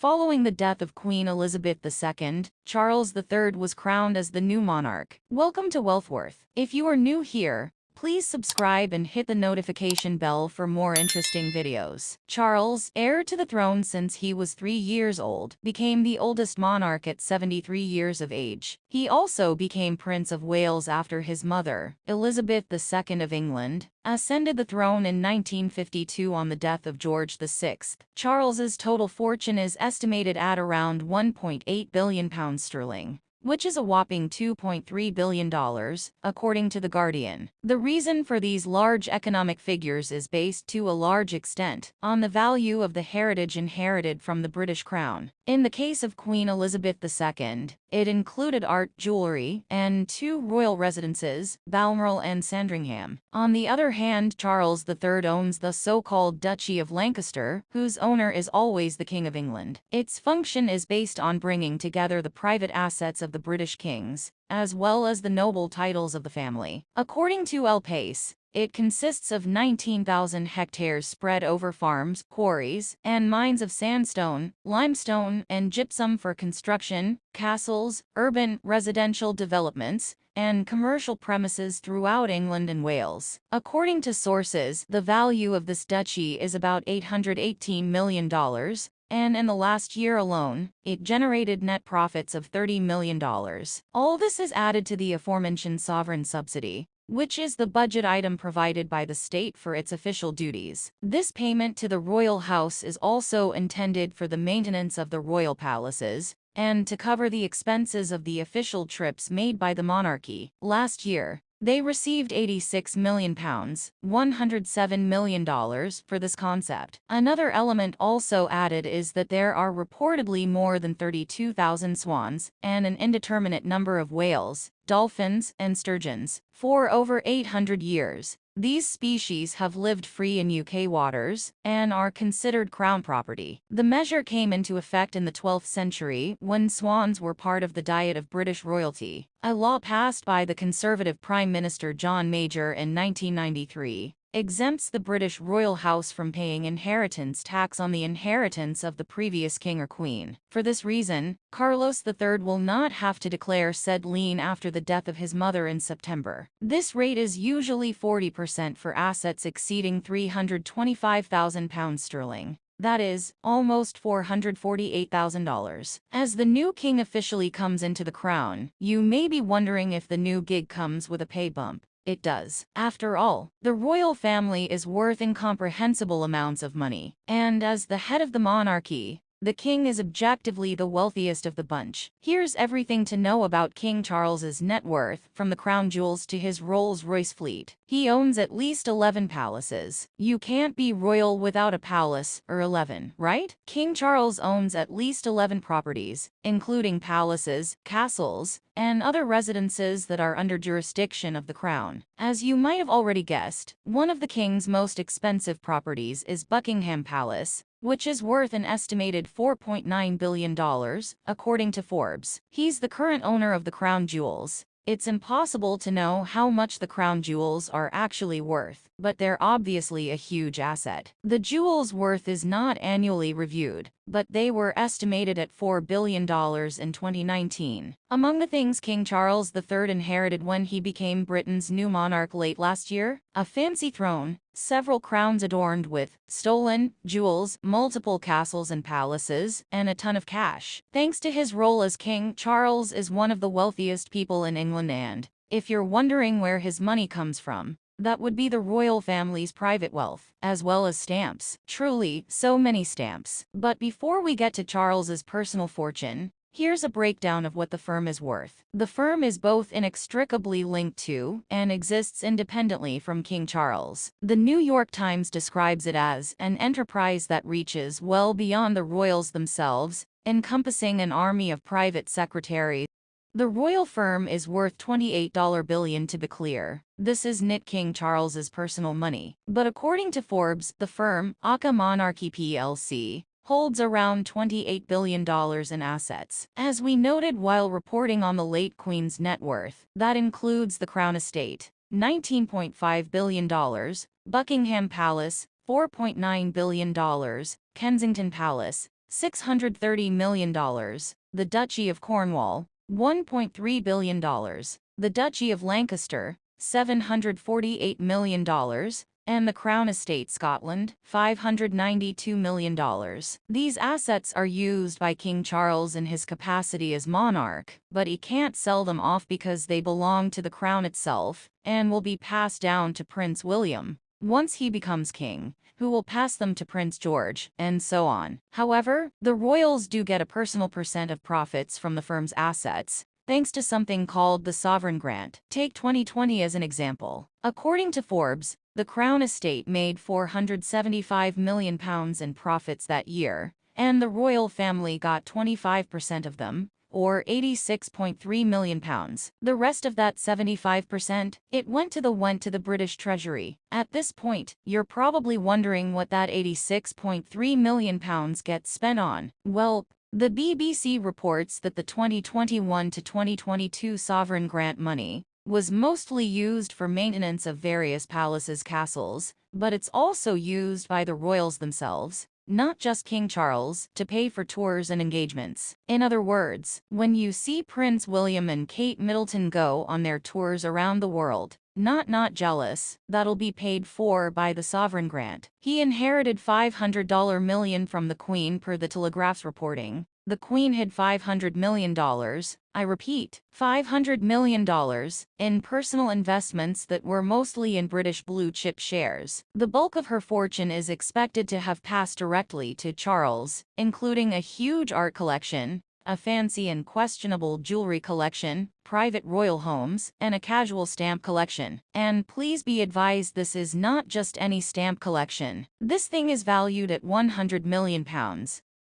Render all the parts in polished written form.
Following the death of Queen Elizabeth II, Charles III was crowned as the new monarch. Welcome to Wealthworth. If you are new here, please subscribe and hit the notification bell for more interesting videos. Charles, heir to the throne since he was 3 years old, became the oldest monarch at 73 years of age. He also became Prince of Wales after his mother, Elizabeth II of England, ascended the throne in 1952 on the death of George VI. Charles's total fortune is estimated at around £1.8 billion, which is a whopping $2.3 billion, according to The Guardian. The reason for these large economic figures is based to a large extent on the value of the heritage inherited from the British Crown. In the case of Queen Elizabeth II, it included art, jewelry, and 2 royal residences, Balmoral and Sandringham. On the other hand, Charles III owns the so-called Duchy of Lancaster, whose owner is always the King of England. Its function is based on bringing together the private assets of the British kings, as well as the noble titles of the family. According to El País, it consists of 19,000 hectares spread over farms, quarries, and mines of sandstone, limestone, and gypsum for construction, castles, urban residential developments, and commercial premises throughout England and Wales. According to sources, the value of this duchy is about $818 million, and in the last year alone, it generated net profits of $30 million. All this is added to the aforementioned sovereign subsidy, which is the budget item provided by the state for its official duties. This payment to the royal house is also intended for the maintenance of the royal palaces, and to cover the expenses of the official trips made by the monarchy. Last year, they received £86 million, $107 million for this concept. Another element also added is that there are reportedly more than 32,000 swans and an indeterminate number of whales, dolphins, and sturgeons. For over 800 years, these species have lived free in UK waters and are considered crown property. The measure came into effect in the 12th century when swans were part of the diet of British royalty. A law passed by the Conservative Prime Minister John Major in 1993 exempts the British royal house from paying inheritance tax on the inheritance of the previous king or queen. For this reason, Carlos III will not have to declare said lien after the death of his mother in September. This rate is usually 40% for assets exceeding £325,000. That is, almost $448,000. As the new king officially comes into the crown, you may be wondering if the new gig comes with a pay bump. It does. After all, the royal family is worth incomprehensible amounts of money, and as the head of the monarchy, the king is objectively the wealthiest of the bunch. Here's everything to know about King Charles's net worth, from the crown jewels to his Rolls-Royce fleet. He owns at least 11 palaces. You can't be royal without a palace, or 11, right? King Charles owns at least 11 properties, including palaces, castles, and other residences that are under jurisdiction of the crown. As you might have already guessed, one of the king's most expensive properties is Buckingham Palace, which is worth an estimated $4.9 billion, according to Forbes. He's the current owner of the crown jewels. It's impossible to know how much the crown jewels are actually worth, but they're obviously a huge asset. The jewels' worth is not annually reviewed, but they were estimated at $4 billion in 2019. Among the things King Charles III inherited when he became Britain's new monarch late last year, a fancy throne, several crowns adorned with stolen jewels, multiple castles and palaces, and a ton of cash. Thanks to his role as king, Charles is one of the wealthiest people in England, and if you're wondering where his money comes from, that would be the royal family's private wealth, as well as stamps. Truly, so many stamps. But before we get to Charles's personal fortune, here's a breakdown of what the firm is worth. The firm is both inextricably linked to and exists independently from King Charles. The New York Times describes it as an enterprise that reaches well beyond the royals themselves, encompassing an army of private secretaries. The royal firm is worth $28 billion, to be clear. This is not King Charles's personal money. But according to Forbes, the firm, Aka Monarchy plc, holds around $28 billion in assets. As we noted while reporting on the late Queen's net worth, that includes the Crown Estate, $19.5 billion, Buckingham Palace, $4.9 billion, Kensington Palace, $630 million. The Duchy of Cornwall, $1.3 billion. The Duchy of Lancaster, $748 million. And the Crown Estate Scotland, $592 million. These assets are used by King Charles in his capacity as monarch, but he can't sell them off because they belong to the Crown itself and will be passed down to Prince William once he becomes king, who will pass them to Prince George, and so on. However, the royals do get a personal percent of profits from the firm's assets, thanks to something called the sovereign grant. Take 2020 as an example. According to Forbes, the Crown Estate made £475 million in profits that year, and the royal family got 25% of them, or £86.3 million. The rest of that 75%, it went to the British Treasury. At this point, you're probably wondering what that £86.3 million gets spent on. Well, the BBC reports that the 2021 to 2022 sovereign grant money was mostly used for maintenance of various palaces, castles, but it's also used by the royals themselves, not just King Charles, to pay for tours and engagements. In other words, when you see Prince William and Kate Middleton go on their tours around the world, not jealous, that'll be paid for by the sovereign grant. He inherited $500 million from the Queen per the Telegraph's reporting. The Queen had $500 million, I repeat, $500 million, in personal investments that were mostly in British blue-chip shares. The bulk of her fortune is expected to have passed directly to Charles, including a huge art collection, a fancy and questionable jewelry collection, private royal homes, and a casual stamp collection. And please be advised, this is not just any stamp collection. This thing is valued at £100 million.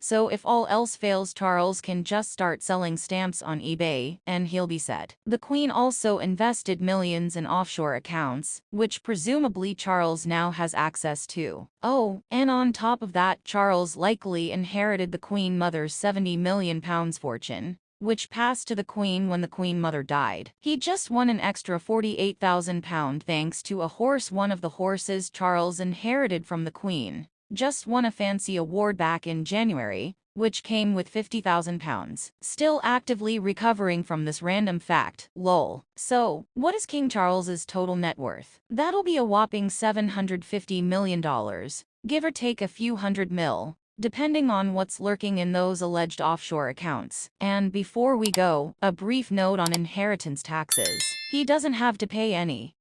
So if all else fails, Charles can just start selling stamps on eBay, and he'll be set. The Queen also invested millions in offshore accounts, which presumably Charles now has access to. Oh, and on top of that, Charles likely inherited the Queen Mother's £70 million fortune, which passed to the Queen when the Queen Mother died. He just won an extra £48,000 thanks to a horse one of the horses Charles inherited from the Queen just won a fancy award back in January, which came with £50,000. Still actively recovering from this random fact, lol. So, what is King Charles's total net worth? That'll be a whopping $750 million, give or take a few hundred mil, depending on what's lurking in those alleged offshore accounts. And before we go, a brief note on inheritance taxes. He doesn't have to pay any.